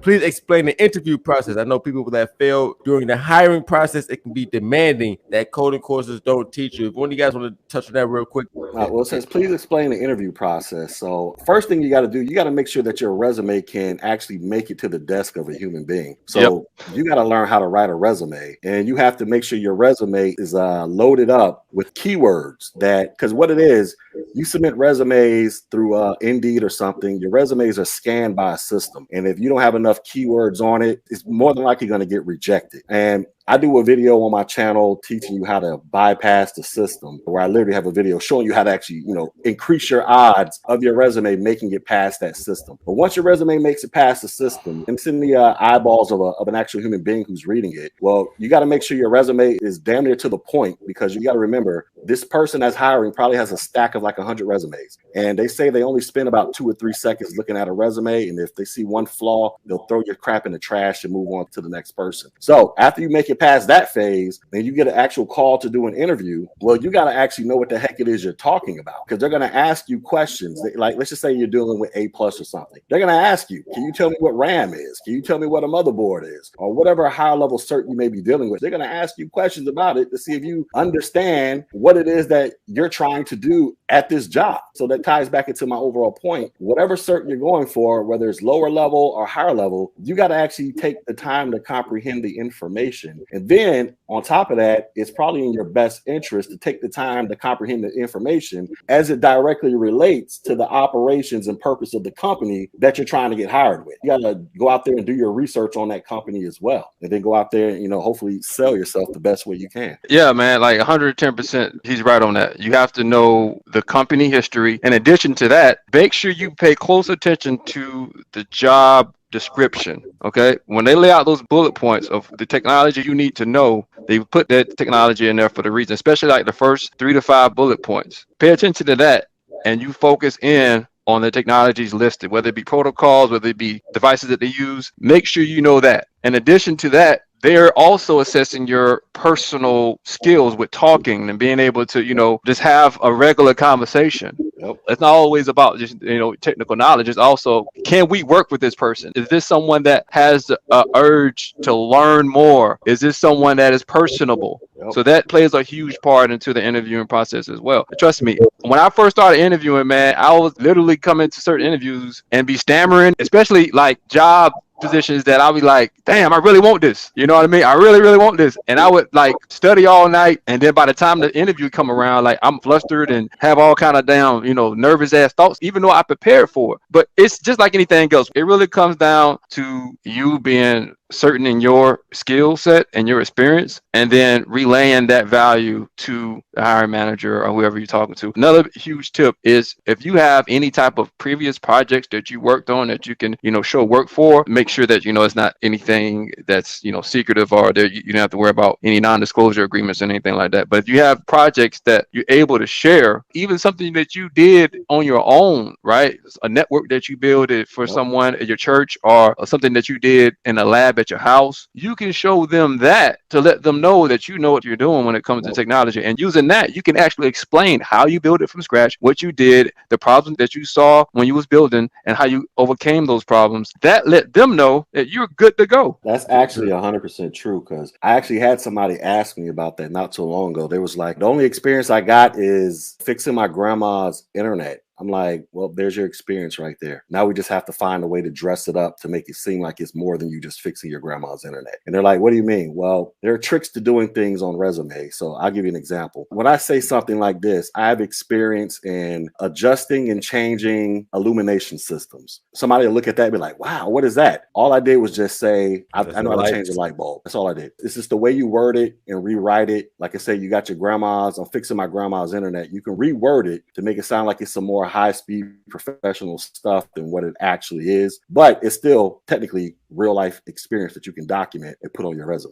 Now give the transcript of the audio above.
please explain the interview process. I know people that fail during the hiring process, it can be demanding that coding courses don't teach you. If one of you guys want to touch on that real quick. Well, it says, please explain the interview process. So first thing you got to do, you got to make sure that your resume can actually make it to the desk of a human being. So you got to learn how to write a resume, and you have to make sure your resume is loaded up with keywords that, because what it is, you submit resumes through Indeed or something, your resumes are scanned by a system. And if you don't have enough keywords on it, it's more than likely going to get rejected. And I do a video on my channel teaching you how to bypass the system, where I literally have a video showing you how to actually, increase your odds of your resume making it past that system. But once your resume makes it past the system and it's in the eyeballs of an actual human being who's reading it, well, you got to make sure your resume is damn near to the point, because you got to remember, this person that's hiring probably has a stack of like 100 resumes. And they say they only spend about 2 or 3 seconds looking at a resume. And if they see one flaw, they'll throw your crap in the trash and move on to the next person. So after you make it past that phase, then you get an actual call to do an interview. Well, you got to actually know what the heck it is you're talking about, because they're going to ask you questions. Like, let's just say you're dealing with A+ or something. They're going to ask you, can you tell me what RAM is? Can you tell me what a motherboard is? Or whatever higher level cert you may be dealing with. They're going to ask you questions about it to see if you understand what it is that you're trying to do at this job. So that ties back into my overall point. Whatever cert you're going for, whether it's lower level or higher level, you got to actually take the time to comprehend the information. And then on top of that, it's probably in your best interest to take the time to comprehend the information as it directly relates to the operations and purpose of the company that you're trying to get hired with. You got to go out there and do your research on that company as well. And then go out there and, hopefully sell yourself the best way you can. Yeah, man, like 110%. He's right on that. You have to know the company history. In addition to that, make sure you pay close attention to the job description. Okay, when they lay out those bullet points of the technology you need to know, they put that technology in there for the reason, especially like the first 3 to 5 bullet points. Pay attention to that, and you focus in on the technologies listed, whether it be protocols, whether it be devices that they use. Make sure you know that. In addition to that, they're also assessing your personal skills with talking and being able to, just have a regular conversation. Yep. It's not always about just, technical knowledge. It's also, can we work with this person? Is this someone that has an urge to learn more? Is this someone that is personable? Yep. So that plays a huge part into the interviewing process as well. Trust me, when I first started interviewing, man, I was literally coming to certain interviews and be stammering, especially like job positions that I'll be like, damn, I really want this. You know what I mean? I really, really want this. And I would like study all night. And then by the time the interview come around, like I'm flustered and have all kind of down, nervous ass thoughts, even though I prepared for it. But it's just like anything else. It really comes down to you being certain in your skill set and your experience, and then relaying that value to the hiring manager or whoever you're talking to. Another huge tip is, if you have any type of previous projects that you worked on that you can, show work for, make sure that, it's not anything that's, secretive, or that you don't have to worry about any non-disclosure agreements or anything like that. But if you have projects that you're able to share, even something that you did on your own, right? A network that you built it for someone at your church, or something that you did in a lab at your house, you can show them that to let them know that you know what you're doing when it comes to technology. And using that, you can actually explain how you built it from scratch, what you did, the problems that you saw when you was building, and how you overcame those problems. That let them know that you're good to go. That's actually 100% true, because I actually had somebody ask me about that not too long ago. They was like, the only experience I got is fixing my grandma's internet. I'm like, well, there's your experience right there. Now we just have to find a way to dress it up to make it seem like it's more than you just fixing your grandma's internet. And they're like, what do you mean? Well, there are tricks to doing things on resume. So I'll give you an example. When I say something like this, I have experience in adjusting and changing illumination systems. Somebody will look at that and be like, wow, what is that? All I did was just say, I know how to change a light bulb. That's all I did. It's just the way you word it and rewrite it. Like I say, you got your grandma's, I'm fixing my grandma's internet. You can reword it to make it sound like it's some more high-speed professional stuff than what it actually is, but it's still technically real life experience that you can document and put on your resume.